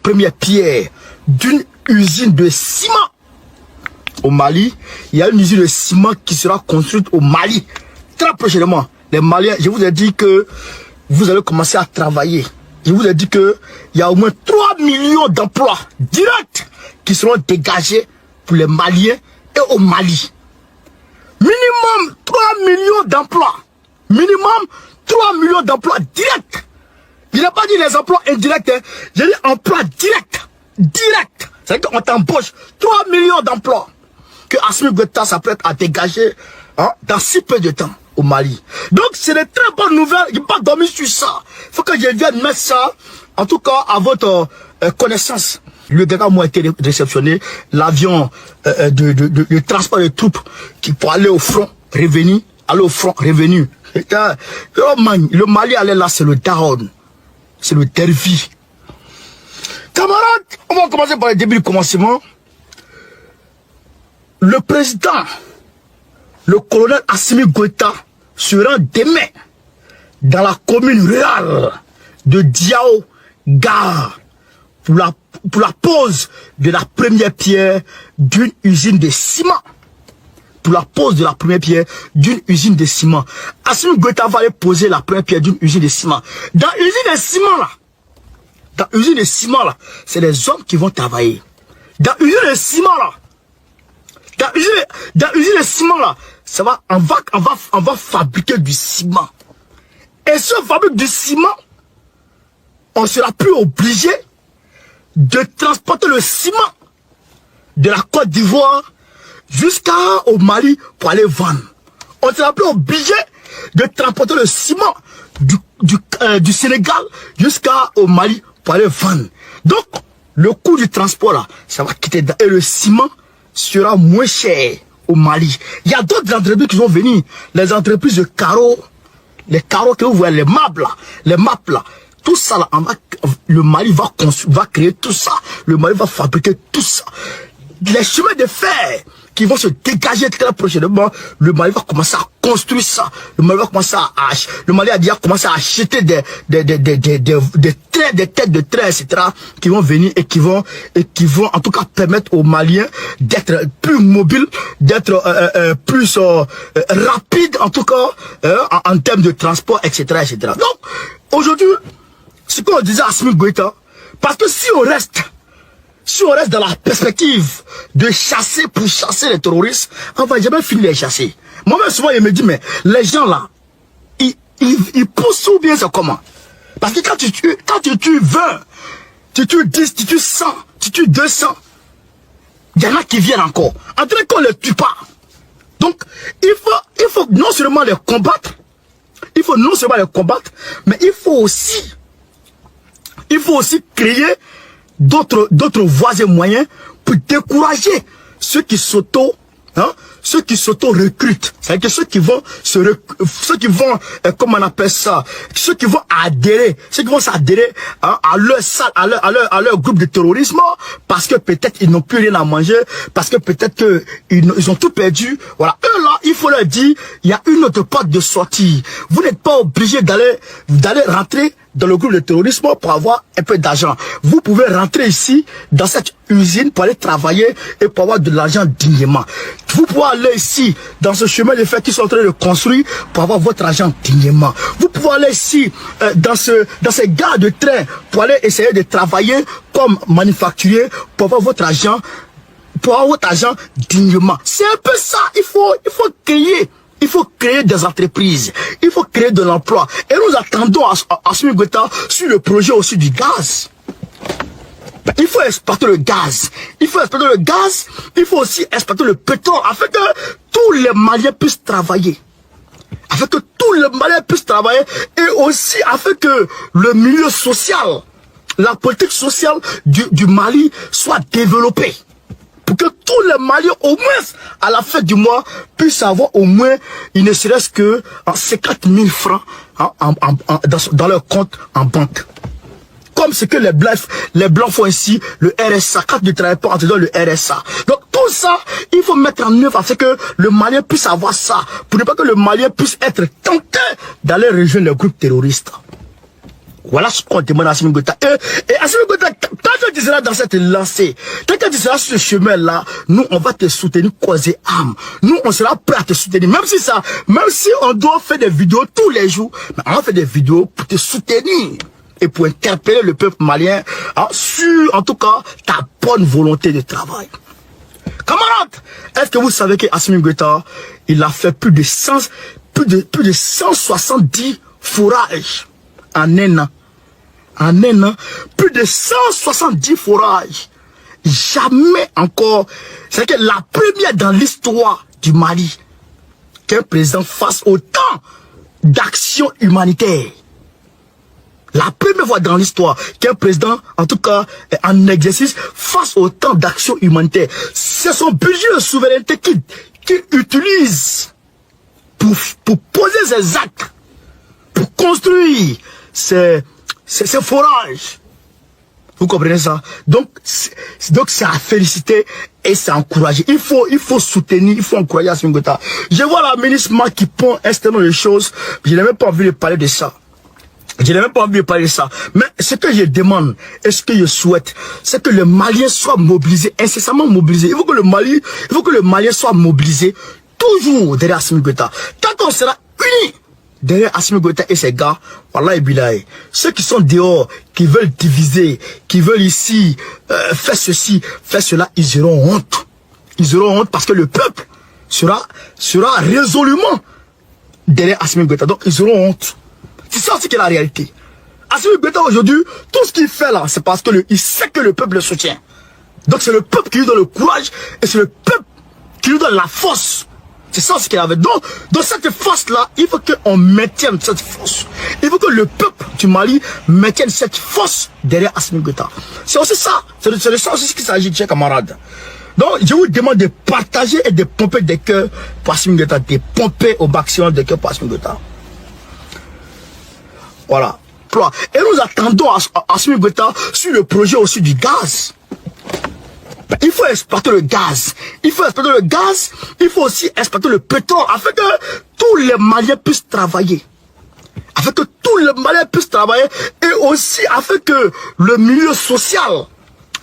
première pierre d'une usine de ciment. Au Mali, il y a une usine de ciment qui sera construite au Mali. Très prochainement, les Maliens, je vous ai dit que vous allez commencer à travailler. Je vous ai dit qu'il y a au moins 3 millions d'emplois directs qui seront dégagés pour les Maliens et au Mali. Minimum 3 millions d'emplois. Minimum 3 millions d'emplois directs. Il n'a pas dit les emplois indirects. Hein. J'ai dit emplois directs. Direct. C'est-à-dire qu'on t'embauche 3 millions d'emplois que Assimi Goïta s'apprête à dégager dans si peu de temps au Mali. Donc c'est des très bonnes nouvelles. Je n'ai pas dormi sur ça. Il faut que je vienne mettre ça, en tout cas, à votre connaissance. Le gars a été réceptionné. L'avion de transport de troupes qui pour aller au front, revenu. Aller au front, revenu. Le Mali allait là, c'est le Daron. C'est le Dervi. Camarades, on va commencer par le début du commencement. Le président, le colonel Assimi Goïta, se rend demain dans la commune rurale de Diao Gare pour la pose de la première pierre d'une usine de ciment. Pour la pose de la première pierre d'une usine de ciment. Assimi Goïta va aller poser la première pierre d'une usine de ciment. Dans l'usine de ciment là, c'est les hommes qui vont travailler. Dans l'usine de ciment là, on va fabriquer du ciment. Et si on fabrique du ciment, on sera plus obligé de transporter le ciment de la Côte d'Ivoire jusqu'au Mali pour aller vendre. On sera plus obligé de transporter le ciment du Sénégal jusqu'au Mali pour aller vendre. Donc, le coût du transport là, ça va quitter. Et le ciment sera moins cher au Mali. Il y a d'autres entreprises qui vont venir. Les entreprises de carreaux, les carreaux que vous voyez, les maps là, tout ça là, le Mali va créer tout ça. Le Mali va fabriquer tout ça. Les chemins de fer qui vont se dégager très prochainement, le Mali va commencer à construire ça. Le Mali va commencer le Mali a déjà commencé à acheter des têtes de train, etc., qui vont venir et qui vont en tout cas permettre aux Maliens d'être plus mobiles, d'être plus rapides, en tout cas, en termes de transport, etc., etc. Donc, aujourd'hui, ce qu'on disait à Assimi Goïta, parce que si on reste dans la perspective de chasser pour chasser les terroristes, on va jamais finir de les chasser. Moi-même, souvent, il me dit, mais les gens là, ils poussent ou bien c'est comment? Parce que quand tu tues 20, tu tues 10, tu tues 100, tu tues 200, il y en a qui viennent encore. En tout cas, qu'on ne les tue pas. Donc, il faut non seulement les combattre, mais il faut aussi créer d'autres voies et moyens pour décourager ceux qui s'auto-recrutent. C'est-à-dire que ceux qui vont comment on appelle ça, ceux qui vont s'adhérer à leur groupe de terrorisme, parce que peut-être ils n'ont plus rien à manger, parce que peut-être que ils ont tout perdu. Voilà. Eux là, il faut leur dire, il y a une autre porte de sortie. Vous n'êtes pas obligé d'aller rentrer dans le groupe de terrorisme pour avoir un peu d'argent. Vous pouvez rentrer ici, dans cette usine, pour aller travailler et pour avoir de l'argent dignement. Vous pouvez aller ici, dans ce chemin de fer qu'ils sont en train de construire, pour avoir votre argent dignement. Vous pouvez aller ici, dans ces gares de train, pour aller essayer de travailler comme manufacturier, pour avoir votre argent, dignement. C'est un peu ça, il faut créer. Il faut créer des entreprises. Il faut créer de l'emploi. Et nous attendons Assimi Goïta sur le projet aussi du gaz. Il faut exploiter le gaz. Il faut aussi exploiter le pétrole afin que tous les Maliens puissent travailler. Et aussi afin que le milieu social, la politique sociale du Mali soit développée. Pour que tous les Maliens, au moins, à la fin du mois, puissent avoir au moins, il ne serait-ce que 50 000 francs dans leur compte en banque. Comme ce que les Blancs font ici, le RSA, quand tu ne travailles pas, on te donne le RSA. Donc tout ça, il faut mettre en œuvre afin que le Malien puisse avoir ça, pour ne pas que le Malien puisse être tenté d'aller rejoindre le groupe terroriste. Voilà ce qu'on demande à Assimi Goïta. Et Assimi Goïta, quand je dis seras dans cette lancée, tant que tu seras sur ce chemin-là, nous, on va te soutenir corps et âme. Nous, on sera prêt à te soutenir. Même si on doit faire des vidéos tous les jours, mais on va faire des vidéos pour te soutenir et pour interpeller le peuple malien sur, en tout cas, ta bonne volonté de travail. Camarades, est-ce que vous savez qu'Assimi Goïta, il a fait plus de 170 forages en un an. En un an, plus de 170 forages. Jamais encore. C'est que la première dans l'histoire du Mali qu'un président fasse autant d'actions humanitaires. La première fois dans l'histoire qu'un président, en tout cas en exercice, fasse autant d'actions humanitaires. C'est son budget de souveraineté qu'il utilise pour poser ses actes, pour construire ses forages. Vous comprenez ça? Donc c'est à féliciter et c'est à encourager. Il faut soutenir, il faut encourager Assimi Goïta. Je vois la ministre qui pond un certain nombre de choses. Je n'ai même pas envie de parler de ça. Je n'ai même pas envie de parler de ça. Mais ce que je demande, et ce que je souhaite, c'est que le Malien soit mobilisé, incessamment mobilisé. Il faut que le Malien soit mobilisé toujours derrière Assimi Goïta. Tant qu'on sera unis derrière Assimi Goïta et ses gars, voilà et bilaï. Ceux qui sont dehors, qui veulent diviser, qui veulent ici faire ceci, faire cela, ils auront honte. Ils auront honte parce que le peuple sera résolument derrière Assimi Goïta. Donc ils auront honte. C'est ça aussi qui est la réalité. Assimi Goïta aujourd'hui, tout ce qu'il fait là, c'est parce que il sait que le peuple le soutient. Donc c'est le peuple qui lui donne le courage et c'est le peuple qui lui donne la force. C'est ça ce qu'il avait. Donc, dans cette force-là, il faut qu'on maintienne cette force. Il faut que le peuple du Mali maintienne cette force derrière Assimi Goïta. C'est aussi ça. C'est de ça aussi qu'il s'agit, chers camarades. Donc, je vous demande de partager et de pomper des cœurs pour Assimi Goïta, de pomper au maximum des cœurs pour Assimi Goïta. Voilà. Et nous attendons Assimi Goïta sur le projet aussi du gaz. Il faut exploiter le gaz. Il faut exploiter le gaz. Il faut aussi exploiter le pétrole afin que tous les Maliens puissent travailler. Afin que tous les Maliens puissent travailler et aussi afin que le milieu social,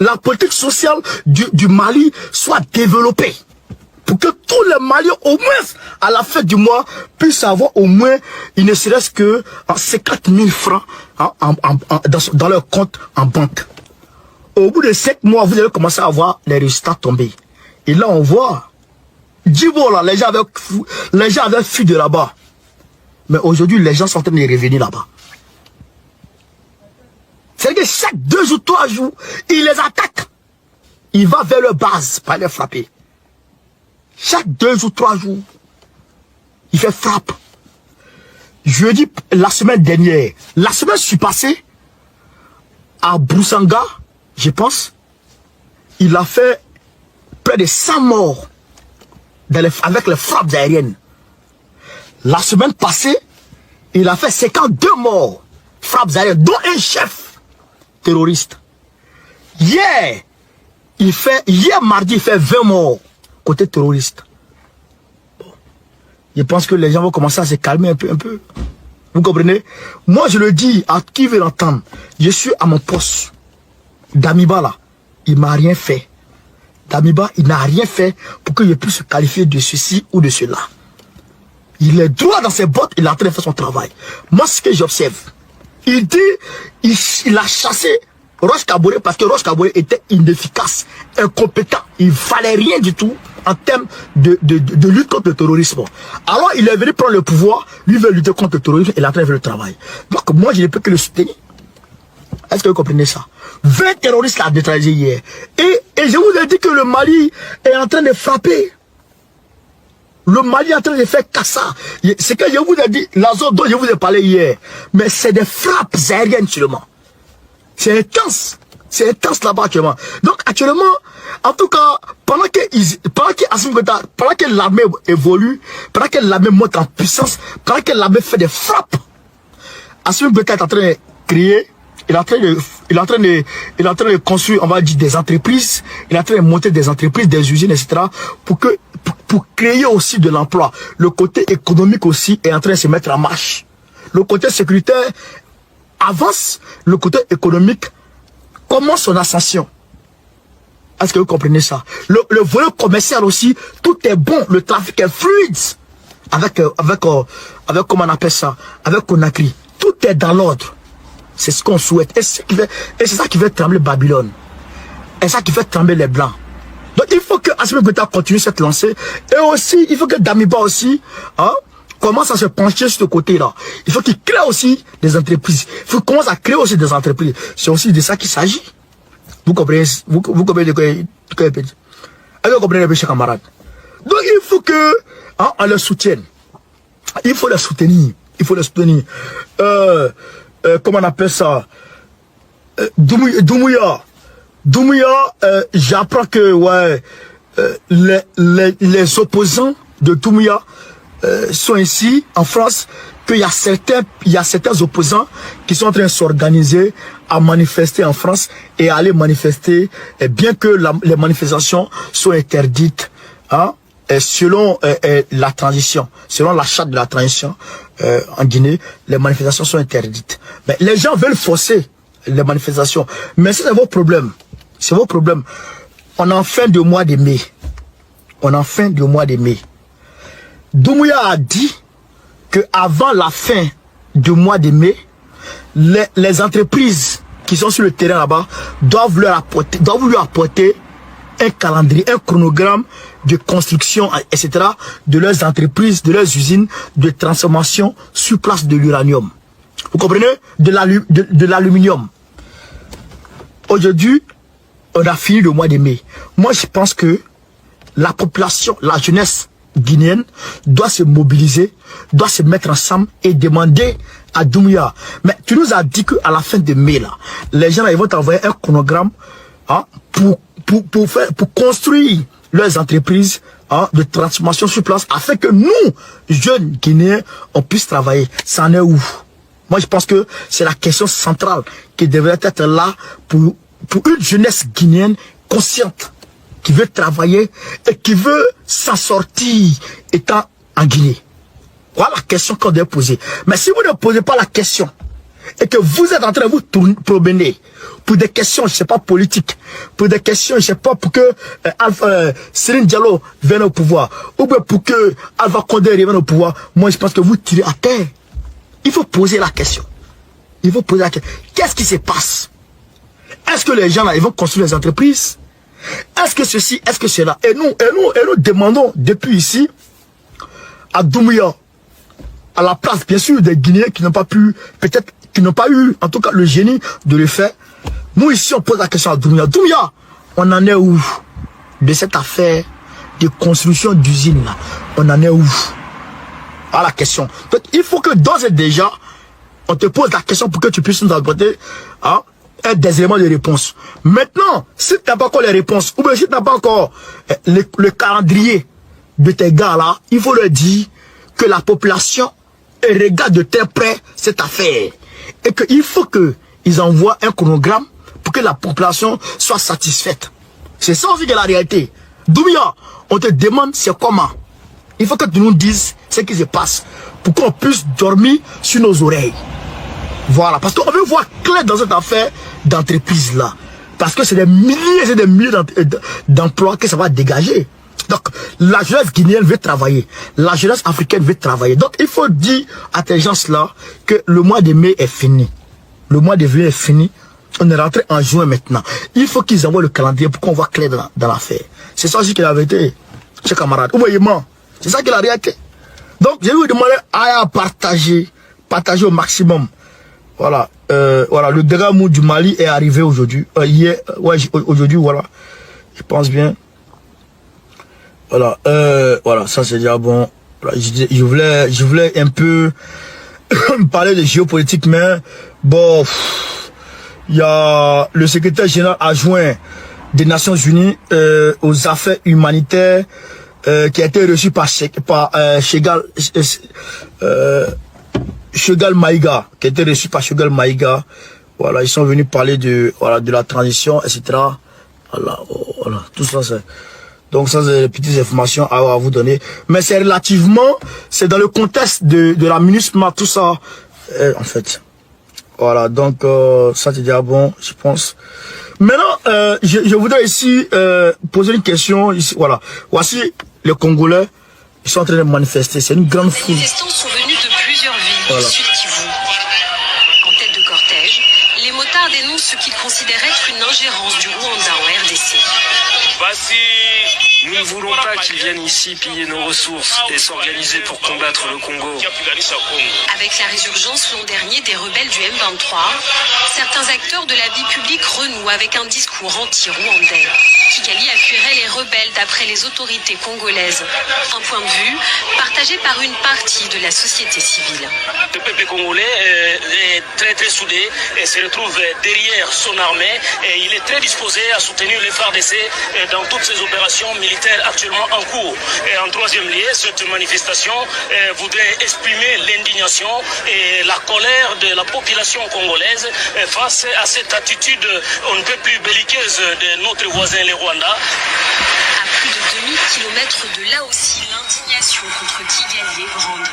la politique sociale du Mali soit développée. Pour que tous les Maliens, au moins, à la fin du mois, puissent avoir au moins, il ne serait-ce que 50 000 francs dans leur compte en banque. Au bout de 7 mois, vous allez commencer à voir les résultats tomber. Et là, on voit, Djibo, là, les gens avaient fui de là-bas. Mais aujourd'hui, les gens sont en train de revenir là-bas. C'est-à-dire que chaque 2 ou 3 jours, il les attaque. Il va vers leur base pour les frapper. Chaque 2 ou 3 jours, il fait frappe. Je dis la semaine dernière, la semaine je suis passé à Broussanga, je pense, il a fait près de 100 morts avec les frappes aériennes. La semaine passée, il a fait 52 morts, frappes aériennes, dont un chef terroriste. Hier mardi, il fait 20 morts côté terroriste. Bon. Je pense que les gens vont commencer à se calmer un peu. Vous comprenez? Moi, je le dis à qui veut l'entendre. Je suis à mon poste. Damiba là, il m'a rien fait. Damiba, il n'a rien fait pour que je puisse se qualifier de ceci ou de cela. Il est droit dans ses bottes, il est en train de faire son travail. Moi, ce que j'observe, il dit, il a chassé Roch Kaboré parce que Roch Kaboré était inefficace, incompétent. Il fallait rien du tout en termes de lutte contre le terrorisme. Alors, il est venu prendre le pouvoir, lui veut lutter contre le terrorisme, il est en train de faire le travail. Donc, moi, je ne peux que le soutenir. Est-ce que vous comprenez ça? 20 terroristes l'ont neutralisé hier. Et je vous ai dit que le Mali est en train de frapper. Le Mali est en train de faire cassa. C'est que je vous ai dit, la zone dont je vous ai parlé hier. Mais c'est des frappes aériennes seulement. C'est intense. C'est intense là-bas actuellement. Donc actuellement, en tout cas, pendant que l'armée évolue, pendant que l'armée monte en puissance, pendant que l'armée fait des frappes, Assimi Goïta est en train de créer. Il est en train de construire, on va dire, des entreprises. Il est en train de monter des entreprises, des usines, etc. Pour créer aussi de l'emploi. Le côté économique aussi est en train de se mettre en marche. Le côté sécuritaire avance. Le côté économique commence son ascension. Est-ce que vous comprenez ça? Le volet commercial aussi, tout est bon. Le trafic est fluide. Avec comment on appelle ça? Avec Conakry. Tout est dans l'ordre. C'est ce qu'on souhaite. Et c'est ça qui fait trembler Babylone. Et c'est ça qui fait trembler les Blancs. Donc il faut que Assimi Goïta continue cette lancée. Et aussi, il faut que Damiba aussi, hein, commence à se pencher sur ce côté-là. Il faut qu'il crée aussi des entreprises. Il faut qu'il commence à créer aussi des entreprises. C'est aussi de ça qu'il s'agit. Vous comprenez, vous comprenez de quoi il dit? Est-ce que vous comprenez, mes chers camarades? Donc il faut que, hein, on le soutienne. Il faut le soutenir. Il faut le soutenir. Comment on appelle ça? Doumbouya, j'apprends que ouais, les opposants de Doumbouya sont ici en France, qu'il y a certains opposants qui sont en train de s'organiser à manifester en France et à aller manifester, bien que les manifestations soient interdites, hein, selon la transition, selon la charte de la transition en Guinée, les manifestations sont interdites. Mais les gens veulent forcer les manifestations. Mais c'est vos problèmes. C'est vos problèmes. On est en fin de mois de mai. On est en fin de mois de mai. Doumbouya a dit que avant la fin du mois de mai, les entreprises qui sont sur le terrain là-bas doivent lui apporter un calendrier, un chronogramme de construction, etc., de leurs entreprises, de leurs usines de transformation sur place de l'uranium. Vous comprenez? De l'aluminium. Aujourd'hui, on a fini le mois de mai. Moi, je pense que la population, la jeunesse guinéenne doit se mobiliser, doit se mettre ensemble et demander à Doumbouya. Mais tu nous as dit qu'à la fin de mai, là, les gens là, ils vont t'envoyer un chronogramme, hein, pour construire leurs entreprises, hein, de transformation sur place afin que nous, jeunes Guinéens, on puisse travailler. Ça en est où? Moi, je pense que c'est la question centrale qui devrait être là pour une jeunesse guinéenne consciente, qui veut travailler et qui veut s'en sortir étant en Guinée. Voilà la question qu'on doit poser. Mais si vous ne posez pas la question et que vous êtes en train de vous promener pour des questions, je ne sais pas, politiques, pour des questions, je ne sais pas, pour que Céline Diallo vienne au pouvoir, ou bien pour que Alpha Condé revienne au pouvoir, moi je pense que vous tirez à terre. Il faut poser la question. Il faut poser la question. Qu'est-ce qui se passe? Est-ce que les gens là, ils vont construire les entreprises? Est-ce que ceci, est-ce que cela? Et nous demandons depuis ici à Doumbouya, à la place bien sûr des Guinéens qui n'ont pas pu, peut-être qui n'ont pas eu en tout cas le génie de le faire. Nous ici on pose la question à Doumbouya. Doumbouya, on en est où de cette affaire de construction d'usines là? On en est où? À la question. Donc il faut que d'ores et déjà on te pose la question pour que tu puisses nous apporter, hein, des éléments de réponse. Maintenant, si tu n'as pas encore les réponses, ou bien si tu n'as pas encore le calendrier de tes gars là, il faut leur dire que la population regarde de très près cette affaire. Et qu'il faut qu'ils envoient un chronogramme pour que la population soit satisfaite. C'est ça aussi que la réalité. Doumbouya, on te demande c'est comment. Il faut que tu nous dises ce qui se passe pour qu'on puisse dormir sur nos oreilles. Voilà, parce qu'on veut voir clair dans cette affaire d'entreprise là. Parce que c'est des milliers et des milliers d'emplois que ça va dégager. Donc, la jeunesse guinéenne veut travailler. La jeunesse africaine veut travailler. Donc, il faut dire à ces gens-là que le mois de mai est fini. Le mois de mai est fini. On est rentré en juin maintenant. Il faut qu'ils envoient le calendrier pour qu'on voit clair dans l'affaire. C'est ça aussi qui est la vérité, chers camarades. Vous voyez, moi, c'est ça qui est la réalité. Donc, je vais vous demander à partager au maximum. Voilà, voilà, le dégât mou du Mali est arrivé aujourd'hui. Hier, ouais, aujourd'hui, voilà. Je pense bien. Voilà, voilà, ça c'est déjà bon. Voilà, je voulais un peu parler de géopolitique, mais bon, il y a le secrétaire général adjoint des Nations Unies aux affaires humanitaires qui a été reçu par Choguel Maïga, qui a été reçu par Choguel Maïga. Voilà, ils sont venus parler de la transition, etc. Voilà, voilà, tout ça c'est. Donc ça c'est les petites informations à vous donner. Mais c'est relativement, c'est dans le contexte de la MINUSMA, tout ça, en fait. Voilà, donc ça c'est déjà bon, je pense. Maintenant, je voudrais ici poser une question. Ici, voilà. Voici les Congolais. Ils sont en train de manifester. C'est une grande foule. Les manifestants sont venus de plusieurs villes du Sud Kivu. En tête de cortège, les motards dénoncent ce qu'ils considèrent être une ingérence du Rwanda en RDC. Nous ne voulons pas qu'ils viennent ici piller nos ressources et s'organiser pour combattre le Congo. Avec la résurgence l'an dernier des rebelles du M23, certains acteurs de la vie publique renouent avec un discours anti-rwandais. Kigali appuierait les rebelles d'après les autorités congolaises. Un point de vue partagé par une partie de la société civile. Le peuple congolais est très soudé et se retrouve derrière son armée et il est très disposé à soutenir les FARDC dans toutes ces opérations militaires actuellement en cours. Et en troisième lieu, cette manifestation voudrait exprimer l'indignation et la colère de la population congolaise face à cette attitude on ne peut plus belliqueuse de notre voisin le Rwanda. À plus de 2000 km de là aussi, l'indignation contre Kigali est grande.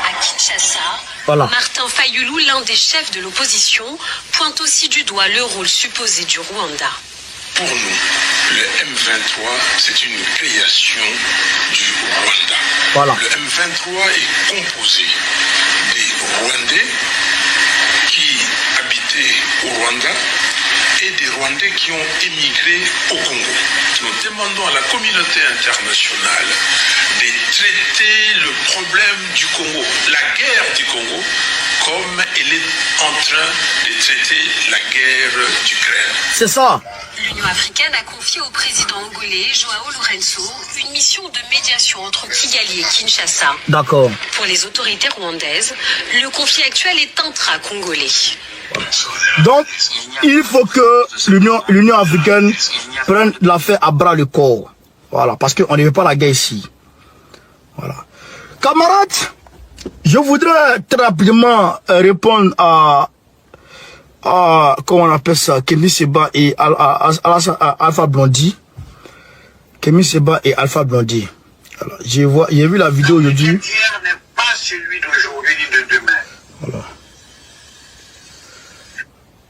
À Kinshasa, Martin Fayulu, l'un des chefs de l'opposition, pointe aussi du doigt le rôle supposé du Rwanda. Pour nous, le M23, c'est une création du Rwanda. Le M23 est composé des Rwandais qui habitaient au Rwanda et des Rwandais qui ont émigré au Congo. Nous demandons à la communauté internationale de traiter le problème du Congo, la guerre du Congo, comme elle est en train de traiter la guerre d'Ukraine. C'est ça. L'Union africaine a confié au président angolais Joao Lourenço une mission de médiation entre Kigali et Kinshasa. D'accord. Pour les autorités rwandaises, le conflit actuel est intra-congolais. Donc, il faut que l'Union africaine prenne l'affaire à bras le corps. Voilà, parce qu'on ne veut pas la guerre ici. Voilà. Camarades, je voudrais très rapidement répondre à comment on appelle ça, Kémy Séba et Alpha Blondy. Kémy Séba et Alpha Blondy. J'ai vu la vidéo aujourd'hui. D'hier n'est pas celui d'aujourd'hui ni de demain. Voilà.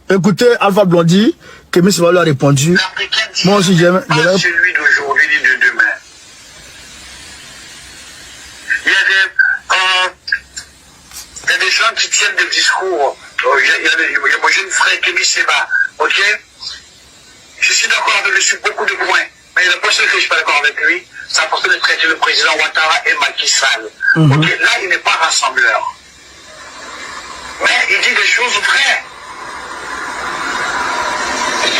Écoutez, Alpha Blondy, Kémy Séba lui a répondu. Moi aussi, j'aime. Pas celui d'aujourd'hui ni de demain. Il y a des gens qui tiennent des discours. Il y a mon jeune frère Kémy Séba, ok? Je suis d'accord avec lui sur beaucoup de points, mais la personne que je suis pas d'accord avec lui, c'est la personne de traiter le président Ouattara et Macky Sall. Ok, là, il n'est pas rassembleur. Mais il dit des choses vraies.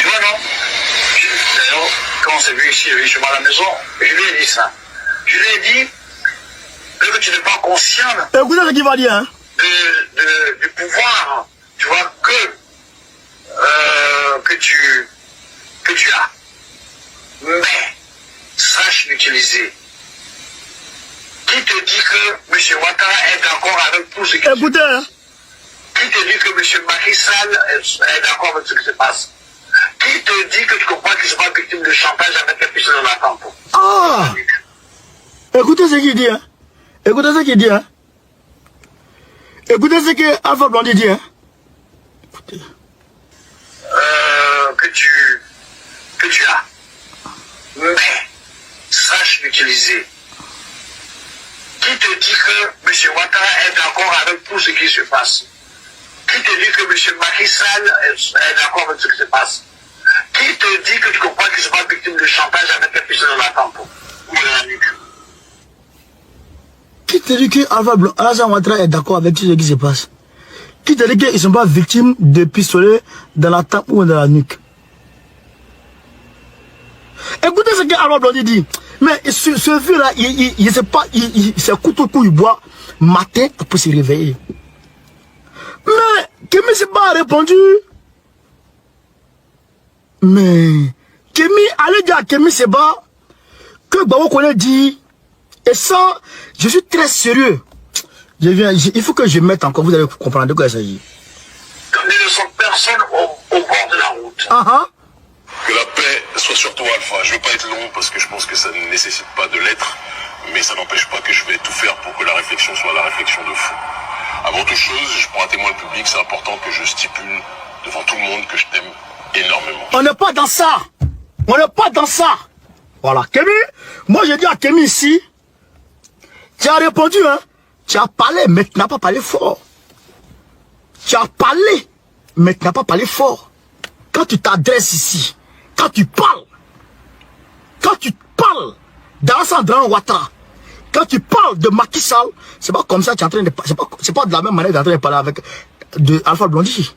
Tu vois, non? D'ailleurs, quand on s'est vu ici, chez moi à la maison, je lui ai dit ça. Je lui ai dit que tu n'es pas conscient. Écoutez ce qu'il va dire, hein? Du pouvoir, tu vois, que tu as. Mais, sache l'utiliser. Qui te dit que M. Ouattara est d'accord avec tout ce qui se passe? Écoutez, hein? Qui te dit que M. Macky Sall est d'accord avec ce qui se passe? Qui te dit que tu comprends qu'il ne sera pas victime de chantage avec un pistolet dans la tempe? Ah! Écoutez ce qu'il dit, hein? Écoutez ce qu'il dit, hein? Écoutez ce que Alpha Blondy dit, hein? Écoutez. Que tu as. Mais, sache l'utiliser. Qui te dit que M. Ouattara est d'accord avec tout ce qui se passe? Qui te dit que M. Macky Sall est d'accord avec ce qui se passe? Qui te dit que tu comprends qu'il ne sera pas victime de chantage avec un pistolet dans la tempe ou dans la nuque? Qui te dit que Alassane Ouattara est d'accord avec tout ce qui se passe? Qui te dit qu'ils ne sont pas victimes de pistolets dans la tempe ou dans la nuque? Écoutez ce que Alpha Blondy dit. Mais ce vieux-là, il ne sait pas, c'est couteau qu'il boit matin pour se réveiller. Mais Kémy Séba a répondu. Mais Kémy, allez dire à Kémy Séba que Babo Kone dit. Et ça, je suis très sérieux. Il faut que je mette encore, vous allez comprendre de quoi il s'agit. Comme il ne sont personne au bord de la route. Que la paix soit sur toi, Alpha. Je ne veux pas être long parce que je pense que ça ne nécessite pas de l'être, mais ça n'empêche pas que je vais tout faire pour que la réflexion soit la réflexion de fou. Avant toute chose, je prends un témoin public, c'est important que je stipule devant tout le monde que je t'aime énormément. On n'est pas dans ça. On n'est pas dans ça. Voilà. Kémy, moi je dis à Kémy ici, tu as répondu, hein. Tu as parlé, mais tu n'as pas parlé fort. Tu as parlé, mais tu n'as pas parlé fort. Quand tu t'adresses ici, quand tu parles d'Alassane Ouattara, quand tu parles de Macky Sall, c'est pas comme ça que tu es en train de parler. C'est pas de la même manière que tu es en train de parler avec Alpha Blondy.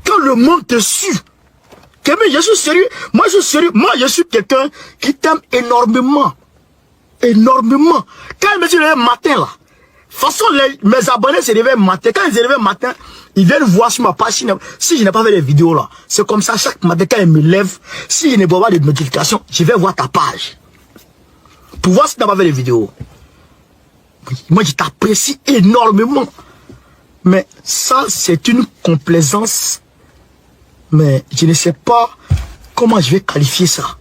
Quand le monde te suit, Kémy, je suis sérieux. Moi, je suis sérieux. Moi, je suis quelqu'un qui t'aime énormément. Énormément. Quand ils me disent le matin, là, de toute façon, mes abonnés se réveillent matin. Quand ils se réveillent matin, ils viennent voir sur ma page. Si je n'ai pas fait les vidéos, là, c'est comme ça, chaque matin, quand ils me lèvent, si je n'ai pas de notifications, je vais voir ta page. Pour voir si tu n'as pas fait les vidéos. Moi, je t'apprécie énormément. Mais ça, c'est une complaisance. Mais je ne sais pas comment je vais qualifier ça.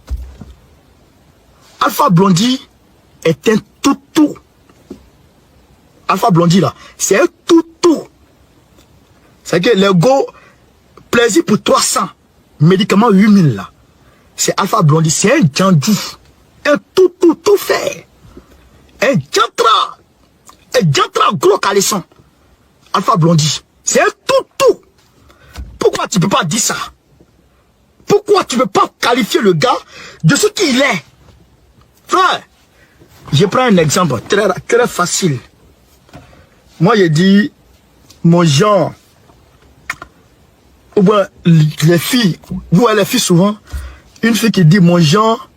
Alpha Blondy est un toutou. Alpha Blondy là, c'est un toutou. C'est que le go, plaisir pour 300, médicaments 8000 là. C'est Alpha Blondy, c'est un djandou. Un toutou tout fait. Un diantra gros caleçon. Alpha Blondy, c'est un toutou. Pourquoi tu ne peux pas dire ça? Pourquoi tu ne peux pas qualifier le gars de ce qu'il est? Frère, je prends un exemple très facile. Moi, je dis, mon genre, ou bien les filles, vous voyez les filles souvent, une fille qui dit mon genre,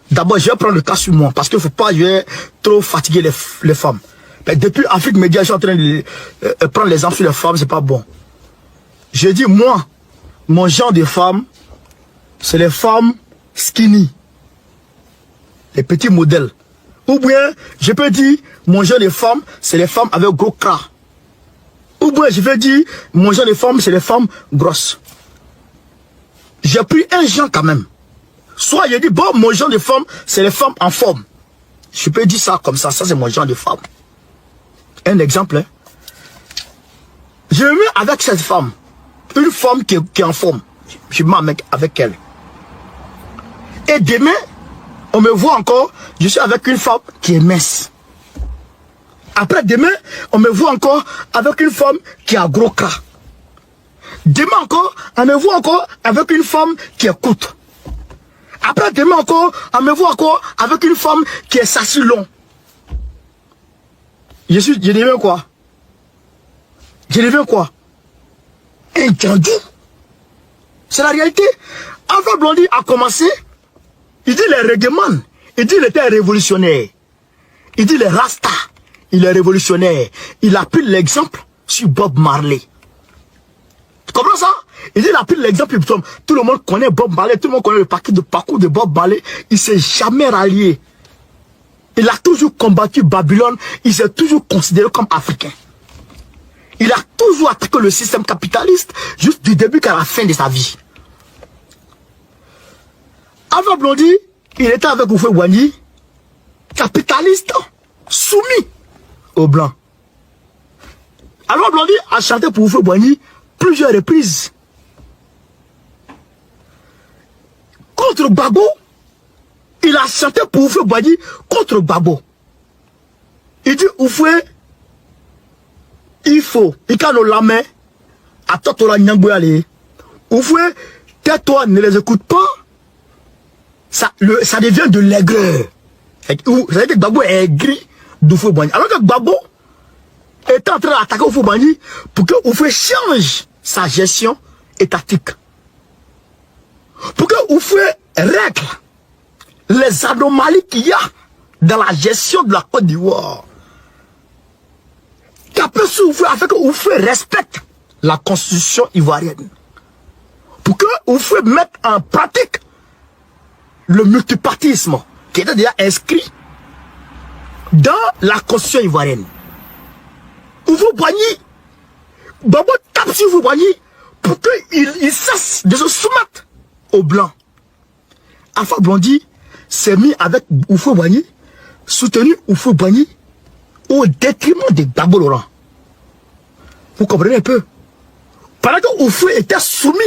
d'abord, je vais prendre le cas sur moi, parce qu'il ne faut pas trop fatiguer les femmes. Mais depuis Afrique Média, je suis en train de prendre les enfants des femmes, c'est pas bon. Je dis, moi, mon genre de femme, c'est les femmes skinny. Les petits modèles. Ou bien, je peux dire, mon genre de femme, c'est les femmes avec gros cras. Ou bien, je peux dire, mon genre de femme, c'est les femmes grosses. J'ai pris un genre quand même. Soit je dis, bon, mon genre de femme, c'est les femmes en forme. Je peux dire ça comme ça, ça c'est mon genre de femme. Un exemple, hein. Je me mets avec cette femme. Une femme qui est en forme. Je me mets avec elle. Et demain, on me voit encore, je suis avec une femme qui est mince. Après demain, on me voit encore avec une femme qui a gros cras. Demain encore, on me voit encore avec une femme qui est courte. Après demain encore, on me voit encore avec une femme qui est sassi long. Je deviens quoi? Je deviens quoi? Un djandou. C'est la réalité. Alpha Blondy a commencé, il dit les reggaeman, il dit il était révolutionnaire. Il dit les Rasta, il est révolutionnaire. Il a pris l'exemple sur Bob Marley. Tu comprends ça? Il dit il a pris l'exemple, tout le monde connaît Bob Marley, tout le monde connaît le parcours de Bob Marley. Il ne s'est jamais rallié. Il a toujours combattu Babylone, il s'est toujours considéré comme africain. Il a toujours attaqué le système capitaliste, juste du début qu'à la fin de sa vie. Alpha Blondy, il était avec Houphouët-Boigny, capitaliste, soumis aux Blancs. Alpha Blondy a chanté pour Houphouët-Boigny plusieurs reprises. Contre Gbagbo, il a chanté pour Houphouët-Boigny contre Gbagbo. Il dit Houphouët, il faut, il can la main, à toi, tu la nyangoué aller. Houphouët, tais-toi, ne les écoute pas. Ça devient de l'aigreur. Ça veut dire que Gbagbo est aigri d'Houphouët-Boigny. Alors que Gbagbo est en train d'attaquer Houphouët-Boigny pour que Houphouët change sa gestion étatique. Pour que Houphouët règle les anomalies qu'il y a dans la gestion de la Côte d'Ivoire. Qu'après ça, afin que Houphouët respecte la constitution ivoirienne. Pour que Houphouët mette en pratique le multipartisme qui était déjà inscrit dans la constitution ivoirienne. Houphouët-Boigny, Gbagbo tape sur Houphouët-Boigny pour qu'il cesse de se soumettre aux Blancs. Alpha Blondy s'est mis avec Houphouët-Boigny, soutenu Houphouët-Boigny au détriment de Gbagbo Laurent. Vous comprenez un peu? Pendant que Oufoué était soumis